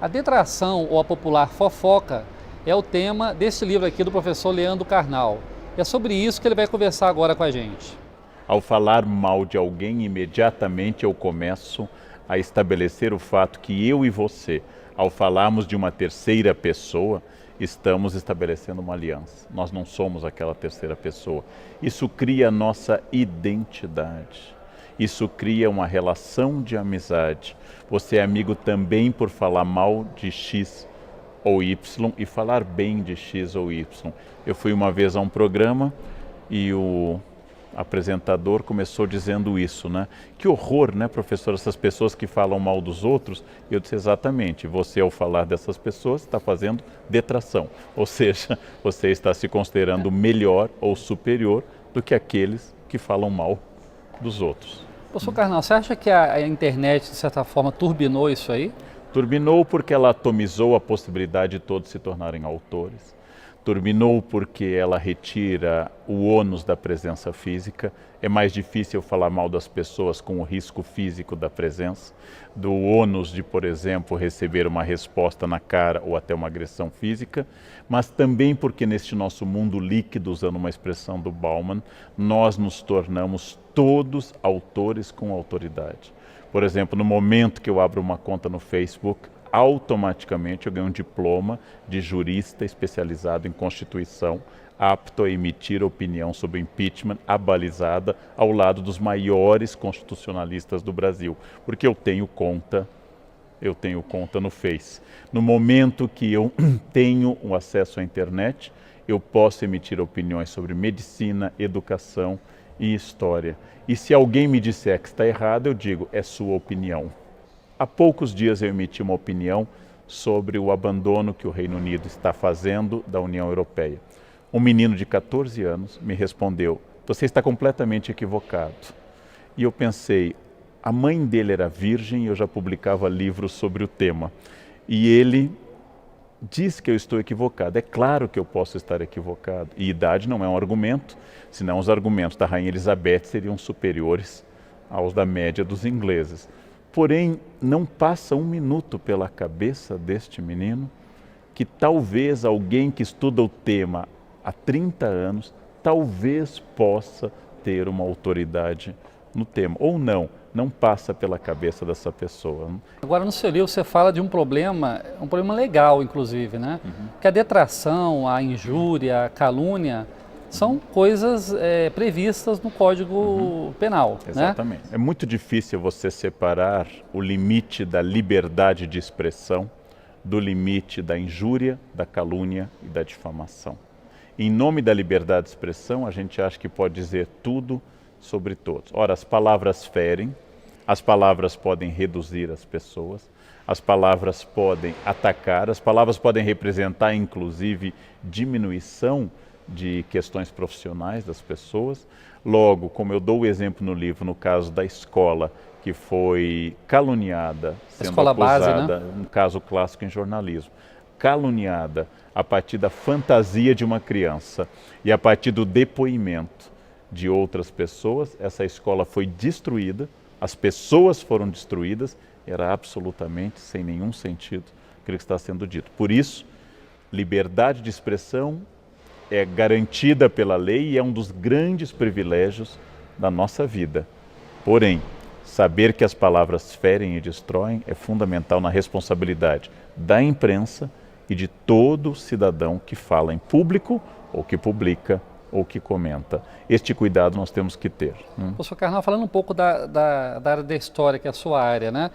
A detração ou a popular fofoca é o tema deste livro aqui do professor Leandro Carnal. É sobre isso que ele vai conversar agora com a gente. Ao falar mal de alguém, imediatamente eu começo a estabelecer o fato que eu e você, ao falarmos de uma terceira pessoa, estamos estabelecendo uma aliança. Nós não somos aquela terceira pessoa. Isso cria a nossa identidade. Isso cria uma relação de amizade. Você é amigo também por falar mal de X ou Y e falar bem de X ou Y. Eu fui uma vez a um programa e o apresentador começou dizendo isso, né? Que horror, né, professor, essas pessoas que falam mal dos outros. Eu disse exatamente, você ao falar dessas pessoas está fazendo detração, ou seja, você está se considerando melhor ou superior do que aqueles que falam mal dos outros. Professor Carnal, você acha que a internet, de certa forma, turbinou isso aí? Turbinou porque ela atomizou a possibilidade de todos se tornarem autores. Turbinou porque ela retira o ônus da presença física. É mais difícil falar mal das pessoas com o risco físico da presença, do ônus de, por exemplo, receber uma resposta na cara ou até uma agressão física, mas também porque neste nosso mundo líquido, usando uma expressão do Bauman, nós nos tornamos todos autores com autoridade. Por exemplo, no momento que eu abro uma conta no Facebook, automaticamente eu ganho um diploma de jurista especializado em Constituição, apto a emitir opinião sobre impeachment abalizada ao lado dos maiores constitucionalistas do Brasil, porque eu tenho conta no Face. No momento que eu tenho o acesso à internet, eu posso emitir opiniões sobre medicina, educação e história. E se alguém me disser que está errado, eu digo, é sua opinião. Há poucos dias eu emiti uma opinião sobre o abandono que o Reino Unido está fazendo da União Europeia. Um menino de 14 anos me respondeu, você está completamente equivocado. E eu pensei, a mãe dele era virgem e eu já publicava livros sobre o tema. E ele diz que eu estou equivocado. É claro que eu posso estar equivocado. E idade não é um argumento, senão os argumentos da Rainha Elizabeth seriam superiores aos da média dos ingleses. Porém, não passa um minuto pela cabeça deste menino que talvez alguém que estuda o tema há 30 anos, talvez possa ter uma autoridade no tema. Ou não passa pela cabeça dessa pessoa. Agora, no seu livro, você fala de um problema legal, inclusive, né? Que a detração, a injúria, a calúnia são coisas previstas no Código Penal. Exatamente. Né? É muito difícil você separar o limite da liberdade de expressão do limite da injúria, da calúnia e da difamação. Em nome da liberdade de expressão, a gente acha que pode dizer tudo sobre todos. Ora, as palavras ferem, as palavras podem reduzir as pessoas, as palavras podem atacar, as palavras podem representar, inclusive, diminuição de questões profissionais das pessoas. Logo, como eu dou o exemplo no livro, no caso da escola, que foi caluniada, sendo acusada, um caso clássico em jornalismo, caluniada a partir da fantasia de uma criança e a partir do depoimento de outras pessoas, essa escola foi destruída, as pessoas foram destruídas, era absolutamente sem nenhum sentido aquilo que está sendo dito. Por isso, liberdade de expressão é garantida pela lei e é um dos grandes privilégios da nossa vida. Porém, saber que as palavras ferem e destroem é fundamental na responsabilidade da imprensa e de todo cidadão que fala em público ou que publica ou que comenta. Este cuidado nós temos que ter. Professor Carnal, falando um pouco da área da história, que é a sua área, né?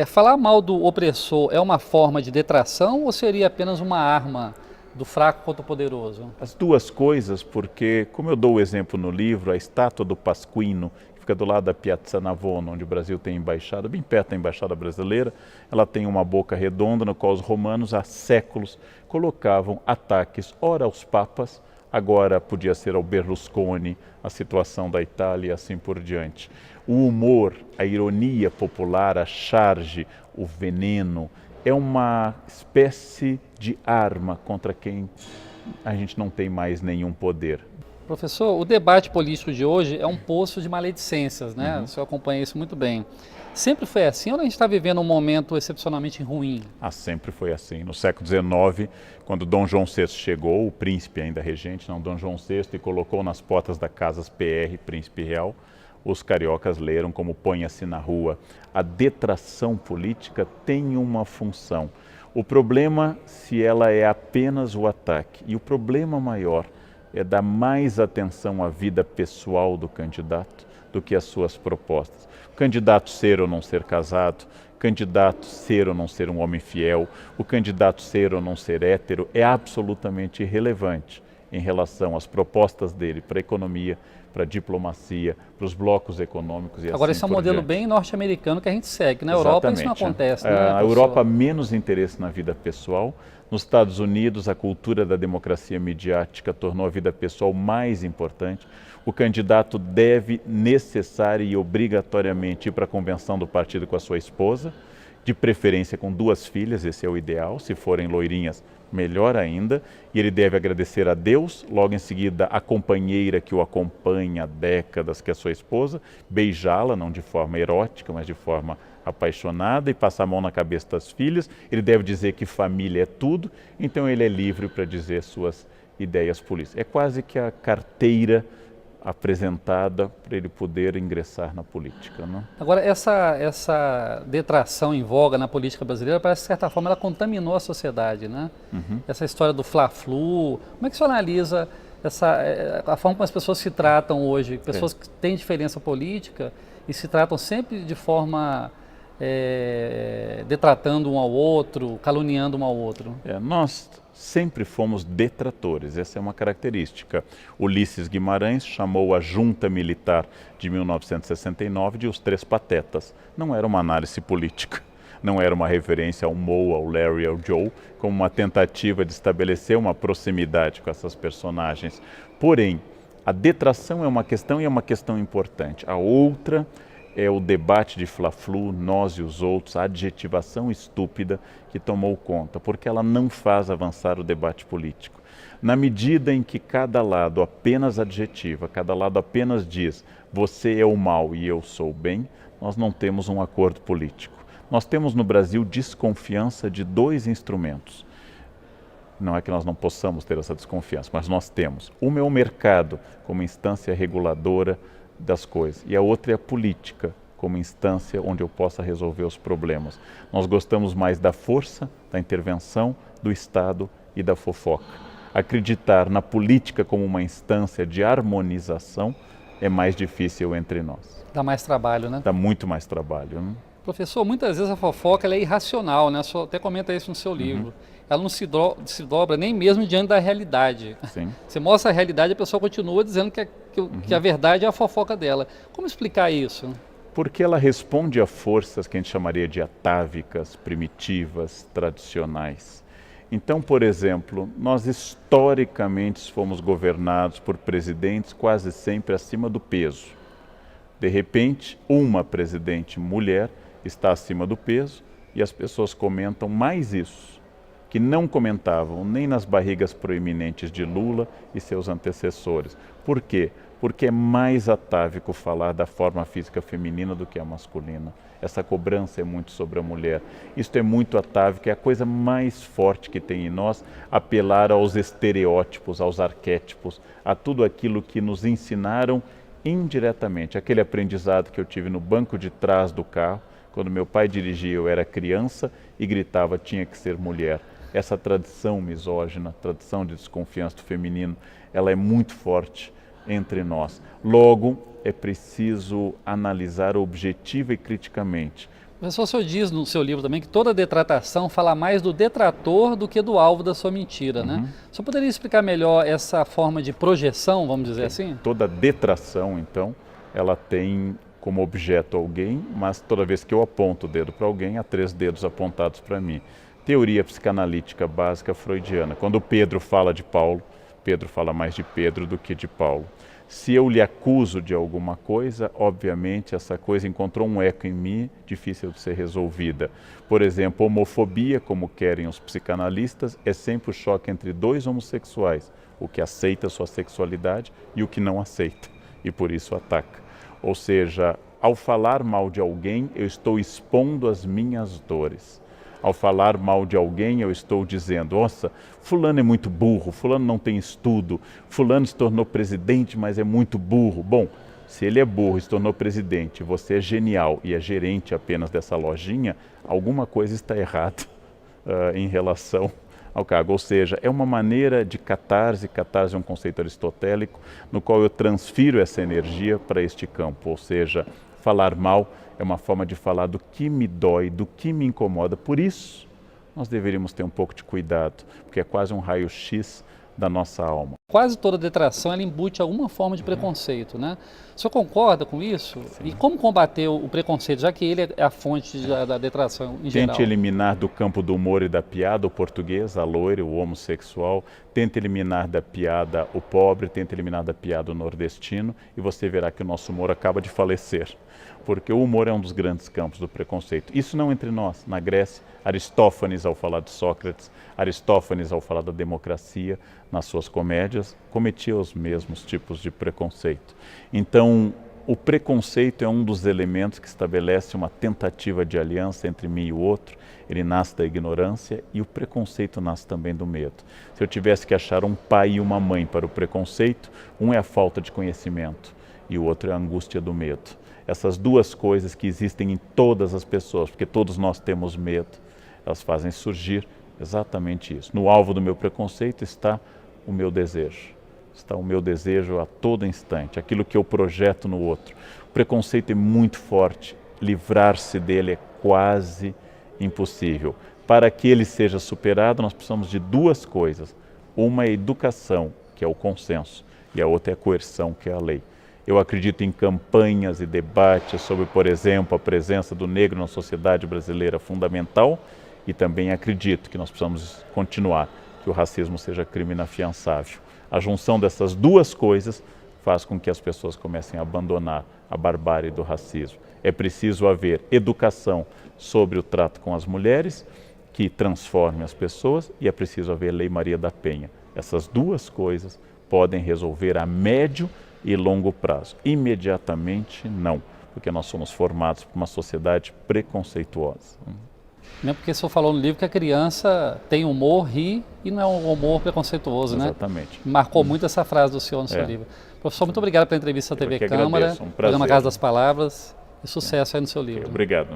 Falar mal do opressor é uma forma de detração ou seria apenas uma arma do fraco contra o poderoso? As duas coisas, porque, como eu dou o exemplo no livro, a estátua do Pasquino, que fica do lado da Piazza Navona, onde o Brasil tem embaixada, bem perto da embaixada brasileira, ela tem uma boca redonda no qual os romanos há séculos colocavam ataques, ora aos papas, agora podia ser ao Berlusconi, a situação da Itália e assim por diante. O humor, a ironia popular, a charge, o veneno, é uma espécie de arma contra quem a gente não tem mais nenhum poder. Professor, o debate político de hoje é um poço de maledicências, né? O senhor acompanha isso muito bem. Sempre foi assim ou a gente está vivendo um momento excepcionalmente ruim? Sempre foi assim. No século XIX, quando Dom João VI chegou, o príncipe ainda regente, não Dom João VI, e colocou nas portas da Casas PR, Príncipe Real, os cariocas leram como ponha-se na rua. A detração política tem uma função. O problema, se ela é apenas o ataque, e o problema maior é dar mais atenção à vida pessoal do candidato do que às suas propostas. O candidato ser ou não ser casado, o candidato ser ou não ser um homem fiel, o candidato ser ou não ser hétero é absolutamente irrelevante em relação às propostas dele para a economia, para a diplomacia, para os blocos econômicos e Agora, assim esse é um por modelo diante. bem norte-americano que a gente segue. Na Europa isso não acontece, né, A professor? Europa menos interesse na vida pessoal. Nos Estados Unidos, a cultura da democracia midiática tornou a vida pessoal mais importante. O candidato deve necessária e obrigatoriamente ir para a convenção do partido com a sua esposa, de preferência com 2 filhas, esse é o ideal. Se forem loirinhas, melhor ainda. E ele deve agradecer a Deus, logo em seguida a companheira que o acompanha há décadas, que é a sua esposa, beijá-la, não de forma erótica, mas de forma apaixonada, e passar a mão na cabeça das filhas. Ele deve dizer que família é tudo, então ele é livre para dizer suas ideias políticas. É quase que a carteira apresentada para ele poder ingressar na política, não? Agora, essa detração em voga na política brasileira, parece que, de certa forma, ela contaminou a sociedade, né? Essa história do Fla-Flu, como é que você analisa a forma como as pessoas se tratam hoje? Pessoas que têm diferença política e se tratam sempre de forma detratando um ao outro, caluniando um ao outro. Nós sempre fomos detratores, essa é uma característica. Ulisses Guimarães chamou a junta militar de 1969 de os 3 patetas. Não era uma análise política, não era uma referência ao Moe, ao Larry, ao Joe, como uma tentativa de estabelecer uma proximidade com essas personagens. Porém, a detração é uma questão e é uma questão importante. A outra é o debate de Fla-Flu, nós e os outros, a adjetivação estúpida que tomou conta, porque ela não faz avançar o debate político. Na medida em que cada lado apenas adjetiva, cada lado apenas diz você é o mal e eu sou o bem, nós não temos um acordo político. Nós temos no Brasil desconfiança de 2 instrumentos. Não é que nós não possamos ter essa desconfiança, mas nós temos. Uma é o mercado como instância reguladora das coisas, e a outra é a política como instância onde eu possa resolver os problemas. Nós gostamos mais da força, da intervenção, do Estado e da fofoca. Acreditar na política como uma instância de harmonização é mais difícil entre nós. Dá mais trabalho, né? Dá muito mais trabalho, né? Professor, muitas vezes a fofoca ela é irracional, né? O senhor até comenta isso no seu livro. Ela não se dobra nem mesmo diante da realidade. Sim. Você mostra a realidade e a pessoa continua dizendo que a verdade é a fofoca dela. Como explicar isso? Porque ela responde a forças que a gente chamaria de atávicas, primitivas, tradicionais. Então, por exemplo, nós historicamente fomos governados por presidentes quase sempre acima do peso. De repente, uma presidente mulher está acima do peso e as pessoas comentam mais isso, que não comentavam nem nas barrigas proeminentes de Lula e seus antecessores. Por quê? Porque é mais atávico falar da forma física feminina do que a masculina. Essa cobrança é muito sobre a mulher. Isso é muito atávico, é a coisa mais forte que tem em nós, apelar aos estereótipos, aos arquétipos, a tudo aquilo que nos ensinaram indiretamente. Aquele aprendizado que eu tive no banco de trás do carro, quando meu pai dirigia, eu era criança e gritava, tinha que ser mulher. Essa tradição misógina, tradição de desconfiança do feminino, ela é muito forte entre nós. Logo, é preciso analisar objetiva e criticamente. Professor, o senhor diz no seu livro também que toda detratação fala mais do detrator do que do alvo da sua mentira, né? O senhor poderia explicar melhor essa forma de projeção, vamos dizer assim? Toda detração, então, ela tem como objeto alguém, mas toda vez que eu aponto o dedo para alguém, há 3 dedos apontados para mim. Teoria psicanalítica básica freudiana. Quando Pedro fala de Paulo, Pedro fala mais de Pedro do que de Paulo. Se eu lhe acuso de alguma coisa, obviamente essa coisa encontrou um eco em mim, difícil de ser resolvida. Por exemplo, homofobia, como querem os psicanalistas, é sempre o choque entre 2 homossexuais, o que aceita sua sexualidade e o que não aceita, e por isso ataca. Ou seja, ao falar mal de alguém, eu estou expondo as minhas dores. Ao falar mal de alguém, eu estou dizendo, nossa, fulano é muito burro, fulano não tem estudo, fulano se tornou presidente, mas é muito burro. Bom, se ele é burro e se tornou presidente, você é genial e é gerente apenas dessa lojinha, alguma coisa está errada em relação ao cargo. Ou seja, é uma maneira de catarse. Catarse é um conceito aristotélico no qual eu transfiro essa energia para este campo. Ou seja, falar mal é uma forma de falar do que me dói, do que me incomoda. Por isso, nós deveríamos ter um pouco de cuidado, porque é quase um raio-x da nossa alma. Quase toda detração ela embute alguma forma de preconceito, né? O senhor concorda com isso? Sim. E como combater o preconceito, já que ele é a fonte da detração em geral? Tente eliminar do campo do humor e da piada o português, a loira, o homossexual. Tente eliminar da piada o pobre, tente eliminar da piada o nordestino e você verá que o nosso humor acaba de falecer. Porque o humor é um dos grandes campos do preconceito. Isso não entre nós. Na Grécia, Aristófanes, ao falar de Sócrates, Aristófanes, ao falar da democracia, nas suas comédias, cometia os mesmos tipos de preconceito. Então, o preconceito é um dos elementos que estabelece uma tentativa de aliança entre mim e o outro. Ele nasce da ignorância e o preconceito nasce também do medo. Se eu tivesse que achar um pai e uma mãe para o preconceito, um é a falta de conhecimento e o outro é a angústia do medo. Essas duas coisas que existem em todas as pessoas, porque todos nós temos medo, elas fazem surgir exatamente isso. No alvo do meu preconceito está o meu desejo. Está o meu desejo a todo instante, aquilo que eu projeto no outro. O preconceito é muito forte, livrar-se dele é quase impossível. Para que ele seja superado, nós precisamos de duas coisas. Uma é a educação, que é o consenso, e a outra é a coerção, que é a lei. Eu acredito em campanhas e debates sobre, por exemplo, a presença do negro na sociedade brasileira fundamental e também acredito que nós precisamos continuar, que o racismo seja crime inafiançável. A junção dessas duas coisas faz com que as pessoas comecem a abandonar a barbárie do racismo. É preciso haver educação sobre o trato com as mulheres, que transforme as pessoas, e é preciso haver Lei Maria da Penha. Essas duas coisas podem resolver a médio e longo prazo. Imediatamente, não, porque nós somos formados por uma sociedade preconceituosa. Não, porque o senhor falou no livro que a criança tem humor, ri e não é um humor preconceituoso, né? Exatamente. Marcou muito essa frase do senhor no seu livro. Professor, muito obrigado pela entrevista à TV Câmara, agradeço, um prazer. programa Casa das Palavras, e sucesso aí no seu livro. Obrigado.